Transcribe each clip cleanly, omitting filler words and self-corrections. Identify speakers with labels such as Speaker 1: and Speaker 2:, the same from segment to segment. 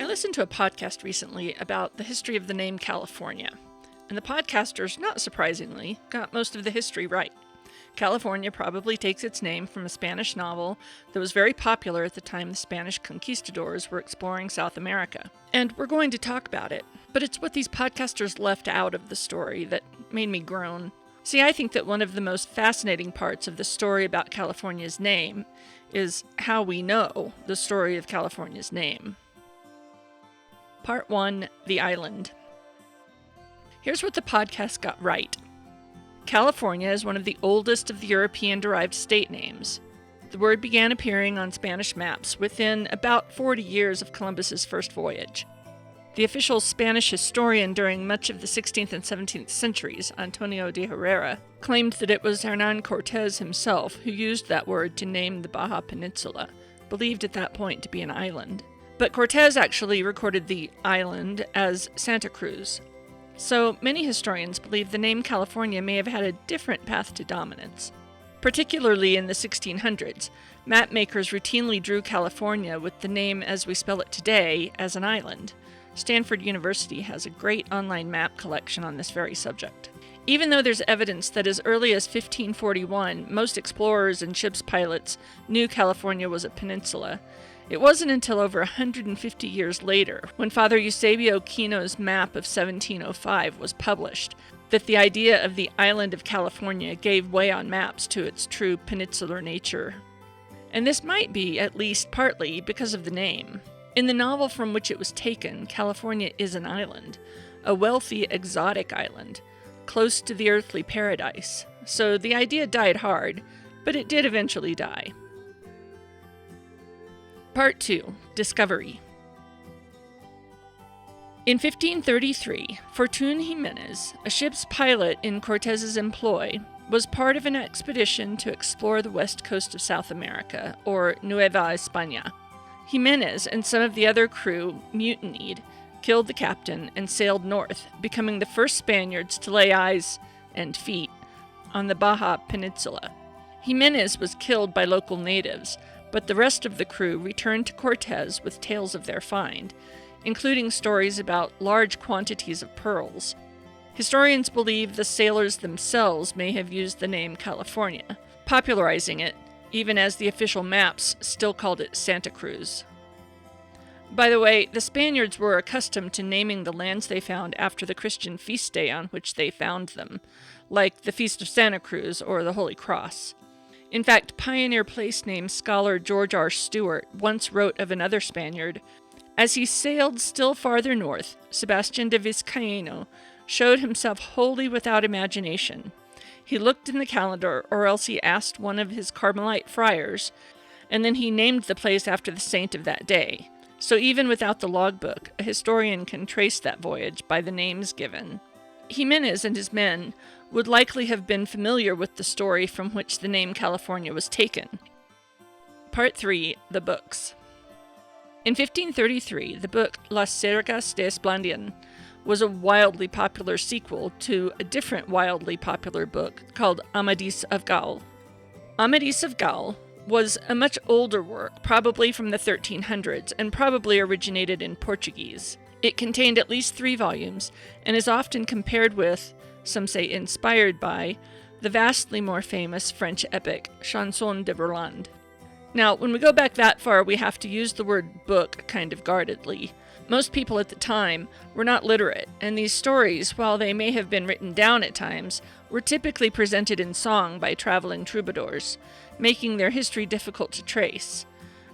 Speaker 1: listened to a podcast recently about the history of the name California, and the podcasters, not surprisingly, got most of the history right. California probably takes its name from a Spanish novel that was very popular at the time the Spanish conquistadors were exploring South America. And we're going to talk about it, but it's what these podcasters left out of the story that made me groan. See, I think that one of the most fascinating parts of the story about California's name is how we know the story of California's name. Part 1, The Island. Here's what the podcast got right. California is one of the oldest of the European-derived state names. The word began appearing on Spanish maps within about 40 years of Columbus's first voyage. The official Spanish historian during much of the 16th and 17th centuries, Antonio de Herrera, claimed that it was Hernán Cortés himself who used that word to name the Baja Peninsula, believed at that point to be an island. But Cortés actually recorded the island as Santa Cruz. So many historians believe the name California may have had a different path to dominance. Particularly in the 1600s, map makers routinely drew California with the name as we spell it today as an island. Stanford University has a great online map collection on this very subject. Even though there's evidence that as early as 1541, most explorers and ship's pilots knew California was a peninsula, it wasn't until over 150 years later, when Father Eusebio Kino's map of 1705 was published, that the idea of the island of California gave way on maps to its true peninsular nature. And this might be, at least partly, because of the name. In the novel from which it was taken, California is an island, a wealthy, exotic island, close to the earthly paradise. So the idea died hard, but it did eventually die. Part 2, Discovery. In 1533, Fortun Jimenez, a ship's pilot in Cortés's employ, was part of an expedition to explore the west coast of South America, or Nueva España. Jimenez and some of the other crew mutinied, killed the captain, and sailed north, becoming the first Spaniards to lay eyes and feet on the Baja Peninsula. Jimenez was killed by local natives, but the rest of the crew returned to Cortés with tales of their find, including stories about large quantities of pearls. Historians believe the sailors themselves may have used the name California, popularizing it, even as the official maps still called it Santa Cruz. By the way, the Spaniards were accustomed to naming the lands they found after the Christian feast day on which they found them, like the Feast of Santa Cruz or the Holy Cross. In fact, pioneer place name scholar George R. Stewart once wrote of another Spaniard, "As he sailed still farther north, Sebastian de Vizcaíno showed himself wholly without imagination. He looked in the calendar, or else he asked one of his Carmelite friars, and then he named the place after the saint of that day. So even without the logbook, a historian can trace that voyage by the names given." Jimenez and his men would likely have been familiar with the story from which the name California was taken. Part 3, The Books. In 1533, the book Las Sergas de Esplandian was a wildly popular sequel to a different wildly popular book called Amadís of Gaul. Amadís of Gaul was a much older work, probably from the 1300s, and probably originated in Portuguese. It contained at least 3 volumes, and is often compared with, some say inspired by, the vastly more famous French epic Chanson de Roland. Now, when we go back that far, we have to use the word book kind of guardedly. Most people at the time were not literate, and these stories, while they may have been written down at times, were typically presented in song by traveling troubadours, making their history difficult to trace.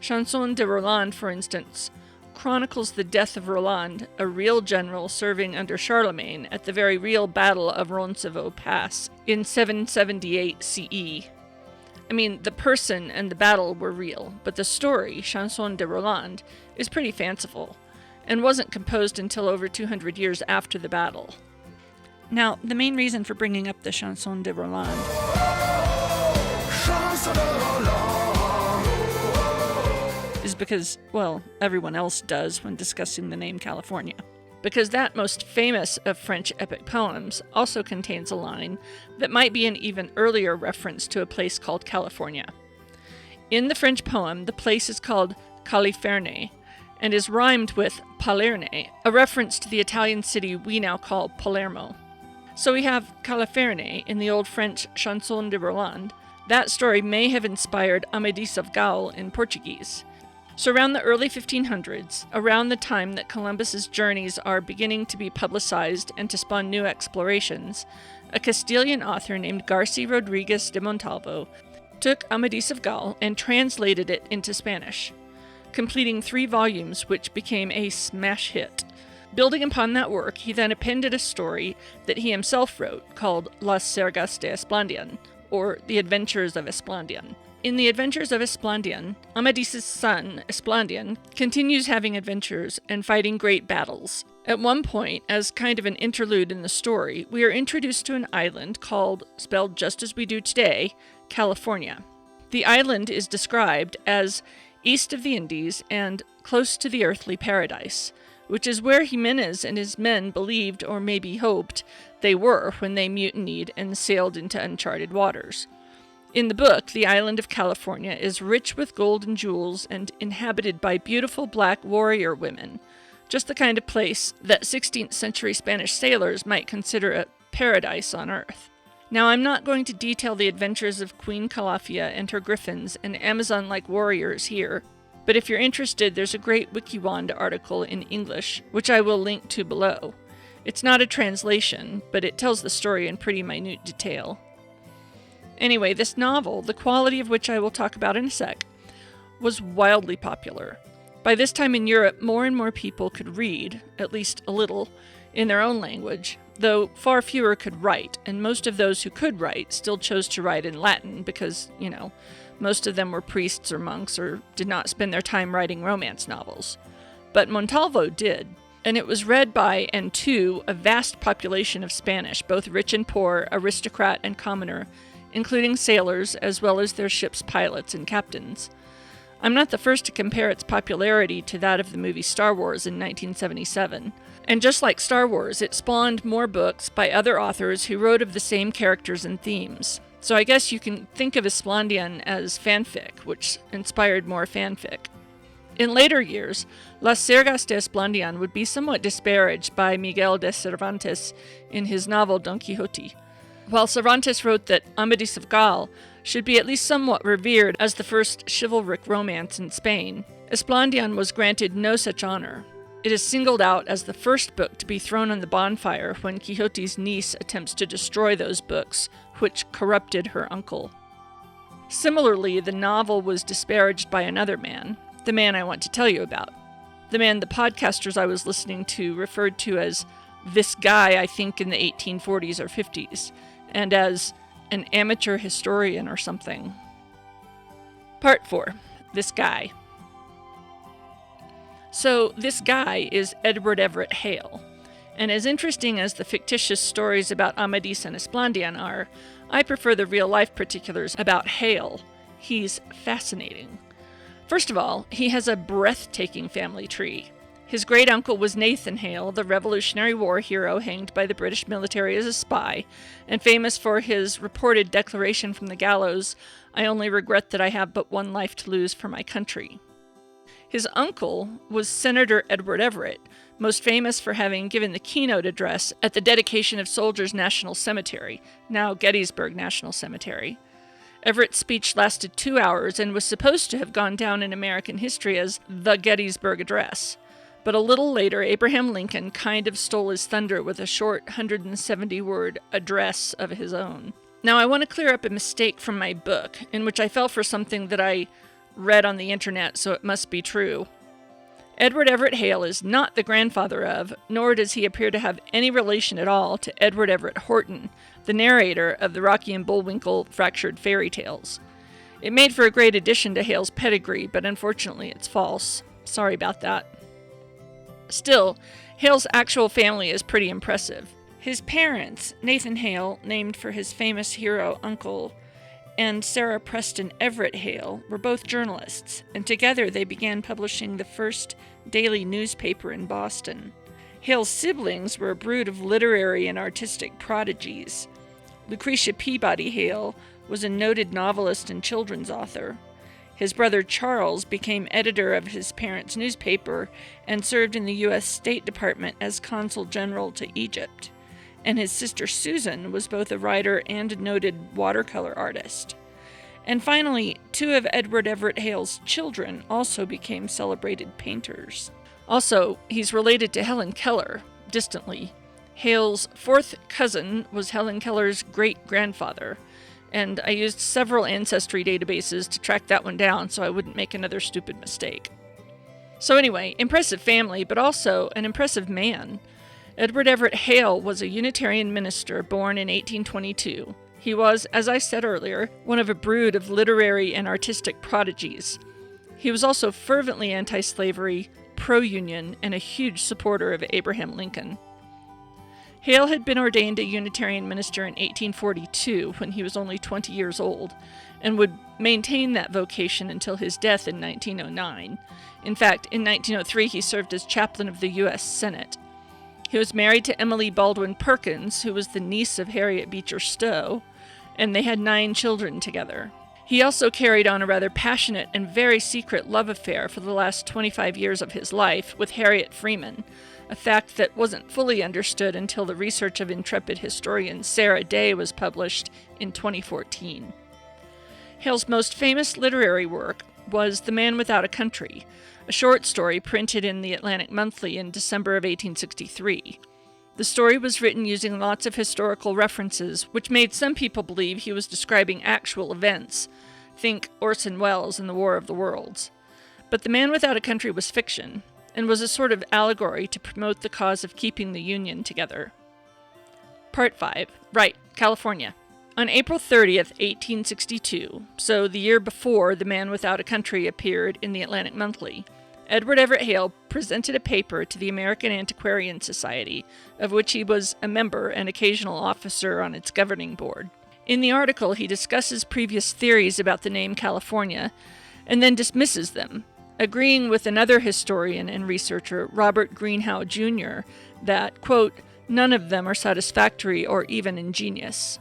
Speaker 1: Chanson de Roland, for instance, chronicles the death of Roland, a real general serving under Charlemagne at the very real Battle of Roncesvalles Pass in 778 CE. I mean, the person and the battle were real, but the story, Chanson de Roland, is pretty fanciful, and wasn't composed until over 200 years after the battle. Now, the main reason for bringing up the Chanson de Roland is because, well, everyone else does when discussing the name California. Because that most famous of French epic poems also contains a line that might be an even earlier reference to a place called California. In the French poem, the place is called Califerne, and is rhymed with Palerne, a reference to the Italian city we now call Palermo. So we have Calafia in the old French Chanson de Roland. That story may have inspired Amadis of Gaul in Portuguese. So around the early 1500s, around the time that Columbus's journeys are beginning to be publicized and to spawn new explorations, a Castilian author named Garci Rodriguez de Montalvo took Amadis of Gaul and translated it into Spanish, completing 3 volumes which became a smash hit. Building upon that work, he then appended a story that he himself wrote called Las Sergas de Esplandian, or The Adventures of Esplandian. In The Adventures of Esplandian, Amadis's son, Esplandian, continues having adventures and fighting great battles. At one point, as kind of an interlude in the story, we are introduced to an island called, spelled just as we do today, California. The island is described as east of the Indies and close to the earthly paradise, which is where Jimenez and his men believed, or maybe hoped, they were when they mutinied and sailed into uncharted waters. In the book, the island of California is rich with gold and jewels and inhabited by beautiful black warrior women, just the kind of place that 16th century Spanish sailors might consider a paradise on earth. Now, I'm not going to detail the adventures of Queen Calafia and her griffins and Amazon-like warriors here, but if you're interested, there's a great Wikiwand article in English, which I will link to below. It's not a translation, but it tells the story in pretty minute detail. Anyway, this novel, the quality of which I will talk about in a sec, was wildly popular. By this time in Europe, more and more people could read, at least a little, in their own language, though far fewer could write, and most of those who could write still chose to write in Latin because, most of them were priests or monks or did not spend their time writing romance novels. But Montalvo did, and it was read by and to a vast population of Spanish, both rich and poor, aristocrat and commoner, including sailors as well as their ship's pilots and captains. I'm not the first to compare its popularity to that of the movie Star Wars in 1977. And just like Star Wars, it spawned more books by other authors who wrote of the same characters and themes. So I guess you can think of Esplandian as fanfic, which inspired more fanfic. In later years, Las Sergas de Esplandian would be somewhat disparaged by Miguel de Cervantes in his novel Don Quixote. While Cervantes wrote that Amadis of Gaul should be at least somewhat revered as the first chivalric romance in Spain, Esplandian was granted no such honor. It is singled out as the first book to be thrown on the bonfire when Quixote's niece attempts to destroy those books, which corrupted her uncle. Similarly, the novel was disparaged by another man, the man I want to tell you about. The man the podcasters I was listening to referred to as this guy, I think, in the 1840s or 50s, and as an amateur historian or something. Part 4. This guy. So, this guy is Edward Everett Hale, and as interesting as the fictitious stories about Amadis and Esplandian are, I prefer the real-life particulars about Hale. He's fascinating. First of all, he has a breathtaking family tree. His great-uncle was Nathan Hale, the Revolutionary War hero hanged by the British military as a spy, and famous for his reported declaration from the gallows, "I only regret that I have but one life to lose for my country." His uncle was Senator Edward Everett, most famous for having given the keynote address at the dedication of Soldiers' National Cemetery, now Gettysburg National Cemetery. Everett's speech lasted 2 hours and was supposed to have gone down in American history as the Gettysburg Address. But a little later, Abraham Lincoln kind of stole his thunder with a short 170-word address of his own. Now, I want to clear up a mistake from my book, in which I fell for something that I read on the internet, so it must be true. Edward Everett Hale is not the grandfather of, nor does he appear to have any relation at all to Edward Everett Horton, the narrator of the Rocky and Bullwinkle fractured fairy tales. It made for a great addition to Hale's pedigree, but unfortunately it's false. Sorry about that. Still, Hale's actual family is pretty impressive. His parents, Nathan Hale, named for his famous hero uncle, and Sarah Preston Everett Hale were both journalists, and together they began publishing the first daily newspaper in Boston. Hale's siblings were a brood of literary and artistic prodigies. Lucretia Peabody Hale was a noted novelist and children's author. His brother Charles became editor of his parents' newspaper and served in the U.S. State Department as Consul General to Egypt. And his sister Susan was both a writer and a noted watercolor artist. And finally, 2 of Edward Everett Hale's children also became celebrated painters. Also, he's related to Helen Keller, distantly. Hale's 4th cousin was Helen Keller's great-grandfather, and I used several ancestry databases to track that one down so I wouldn't make another stupid mistake. So anyway, impressive family, but also an impressive man. Edward Everett Hale was a Unitarian minister born in 1822. He was, as I said earlier, one of a brood of literary and artistic prodigies. He was also fervently anti-slavery, pro-union, and a huge supporter of Abraham Lincoln. Hale had been ordained a Unitarian minister in 1842 when he was only 20 years old, and would maintain that vocation until his death in 1909. In fact, in 1903 he served as chaplain of the U.S. Senate. He was married to Emily Baldwin Perkins, who was the niece of Harriet Beecher Stowe, and they had 9 children together. He also carried on a rather passionate and very secret love affair for the last 25 years of his life with Harriet Freeman, a fact that wasn't fully understood until the research of intrepid historian Sarah Day was published in 2014. Hale's most famous literary work was The Man Without a Country, a short story printed in the Atlantic Monthly in December of 1863. The story was written using lots of historical references, which made some people believe he was describing actual events. Think Orson Welles and the War of the Worlds. But The Man Without a Country was fiction, and was a sort of allegory to promote the cause of keeping the Union together. Part 5. Right, California. On April 30th, 1862, so the year before The Man Without a Country appeared in the Atlantic Monthly, Edward Everett Hale presented a paper to the American Antiquarian Society, of which he was a member and occasional officer on its governing board. In the article, he discusses previous theories about the name California, and then dismisses them, agreeing with another historian and researcher, Robert Greenhow Jr., that, quote, none of them are satisfactory or even ingenious.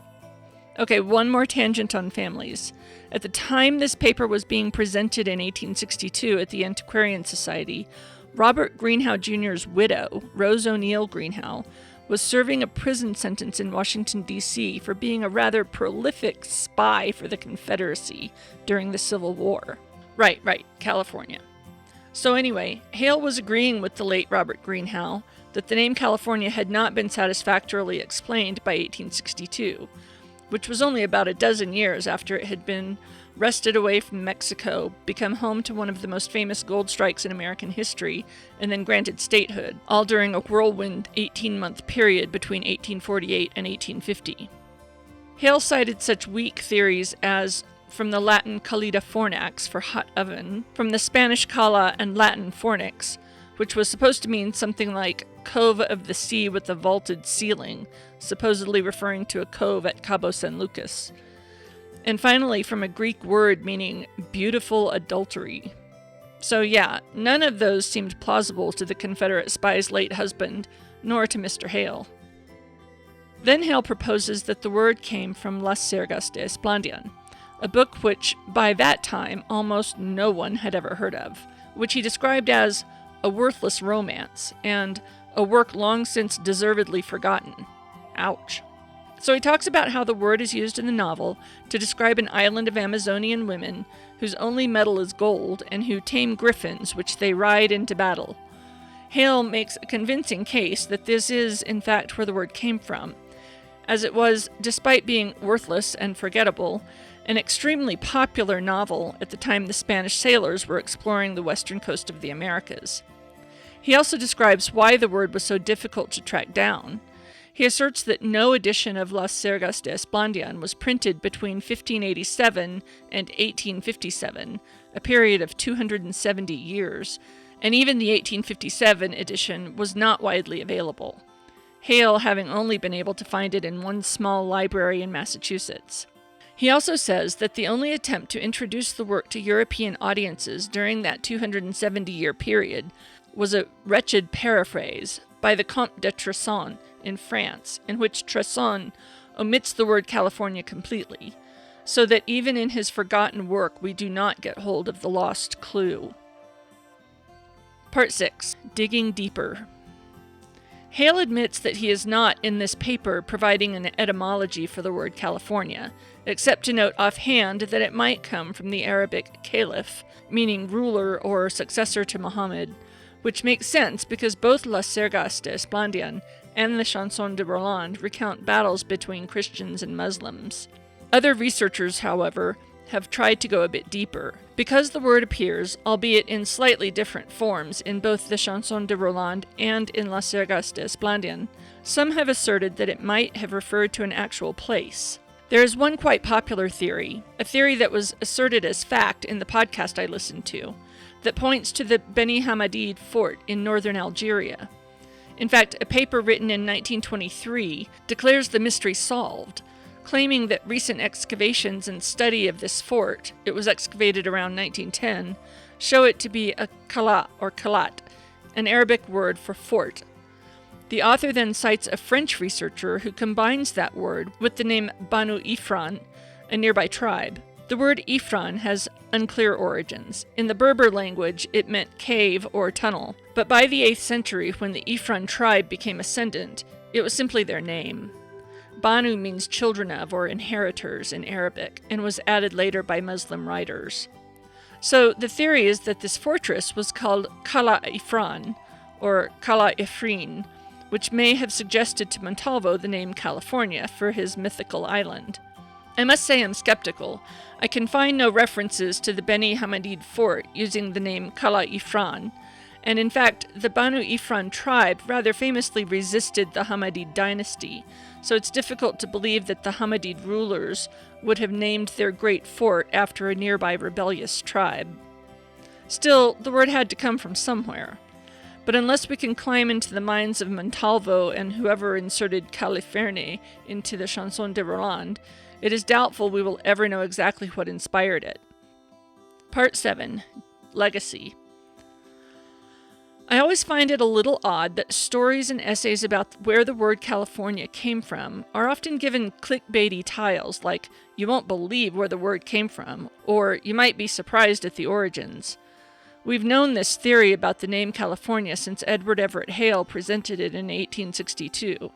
Speaker 1: Okay, one more tangent on families. At the time this paper was being presented in 1862 at the Antiquarian Society, Robert Greenhow Jr.'s widow, Rose O'Neill Greenhow, was serving a prison sentence in Washington, D.C. for being a rather prolific spy for the Confederacy during the Civil War. Right, California. So anyway, Hale was agreeing with the late Robert Greenhow that the name California had not been satisfactorily explained by 1862, which was only about a dozen years after it had been wrested away from Mexico, become home to one of the most famous gold strikes in American history, and then granted statehood, all during a whirlwind 18-month period between 1848 and 1850. Hale cited such weak theories as from the Latin calida fornax for hot oven, from the Spanish cala and Latin fornix, which was supposed to mean something like cove of the sea with a vaulted ceiling, supposedly referring to a cove at Cabo San Lucas. And finally, from a Greek word meaning beautiful adultery. So yeah, none of those seemed plausible to the Confederate spy's late husband, nor to Mr. Hale. Then Hale proposes that the word came from Las Sergas de Esplandian, a book which, by that time, almost no one had ever heard of, which he described as a worthless romance, and a work long since deservedly forgotten. Ouch. So he talks about how the word is used in the novel to describe an island of Amazonian women whose only metal is gold and who tame griffins which they ride into battle. Hale makes a convincing case that this is, in fact, where the word came from, as it was, despite being worthless and forgettable, an extremely popular novel at the time the Spanish sailors were exploring the western coast of the Americas. He also describes why the word was so difficult to track down. He asserts that no edition of Las Sergas de Esplandian was printed between 1587 and 1857, a period of 270 years, and even the 1857 edition was not widely available, Hale having only been able to find it in one small library in Massachusetts. He also says that the only attempt to introduce the work to European audiences during that 270-year period was a wretched paraphrase by the Comte de Tresson in France, in which Tresson omits the word California completely, so that even in his forgotten work we do not get hold of the lost clue. Part 6. Digging Deeper. Hale admits that he is not, in this paper, providing an etymology for the word California, except to note offhand that it might come from the Arabic caliph, meaning ruler or successor to Muhammad, which makes sense because both Las Sergas de Esplandian and the Chanson de Roland recount battles between Christians and Muslims. Other researchers, however, have tried to go a bit deeper. Because the word appears, albeit in slightly different forms, in both the Chanson de Roland and in Las Sergas de Esplandian, some have asserted that it might have referred to an actual place. There is one quite popular theory, a theory that was asserted as fact in the podcast I listened to, that points to the Beni Hamadid fort in northern Algeria. In fact, a paper written in 1923 declares the mystery solved, claiming that recent excavations and study of this fort, it was excavated around 1910, show it to be a kala or kalat, an Arabic word for fort. The author then cites a French researcher who combines that word with the name Banu Ifran, a nearby tribe. The word Ifran has unclear origins. In the Berber language, it meant cave or tunnel, but by the 8th century, when the Ifran tribe became ascendant, it was simply their name. Banu means children of or inheritors in Arabic, and was added later by Muslim writers. So the theory is that this fortress was called Kala Ifran, or Kala Ifrin, which may have suggested to Montalvo the name California for his mythical island. I must say I'm skeptical. I can find no references to the Beni Hamadid fort using the name Kala Ifran, and in fact, the Banu Ifran tribe rather famously resisted the Hamadid dynasty, so it's difficult to believe that the Hamadid rulers would have named their great fort after a nearby rebellious tribe. Still, the word had to come from somewhere. But unless we can climb into the minds of Montalvo and whoever inserted Califerne into the Chanson de Roland, it is doubtful we will ever know exactly what inspired it. Part 7. Legacy. I always find it a little odd that stories and essays about where the word California came from are often given clickbaity titles like, "You won't believe where the word came from," or "You might be surprised at the origins." We've known this theory about the name California since Edward Everett Hale presented it in 1862.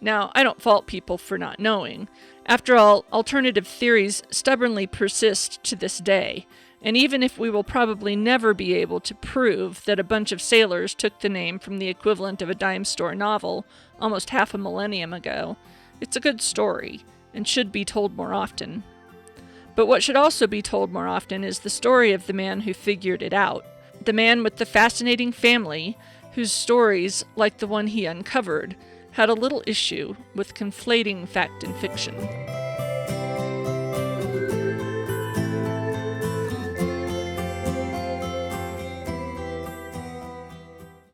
Speaker 1: Now, I don't fault people for not knowing. After all, alternative theories stubbornly persist to this day, and even if we will probably never be able to prove that a bunch of sailors took the name from the equivalent of a dime store novel almost half a millennium ago, it's a good story, and should be told more often. But what should also be told more often is the story of the man who figured it out, the man with the fascinating family whose stories, like the one he uncovered, had a little issue with conflating fact and fiction.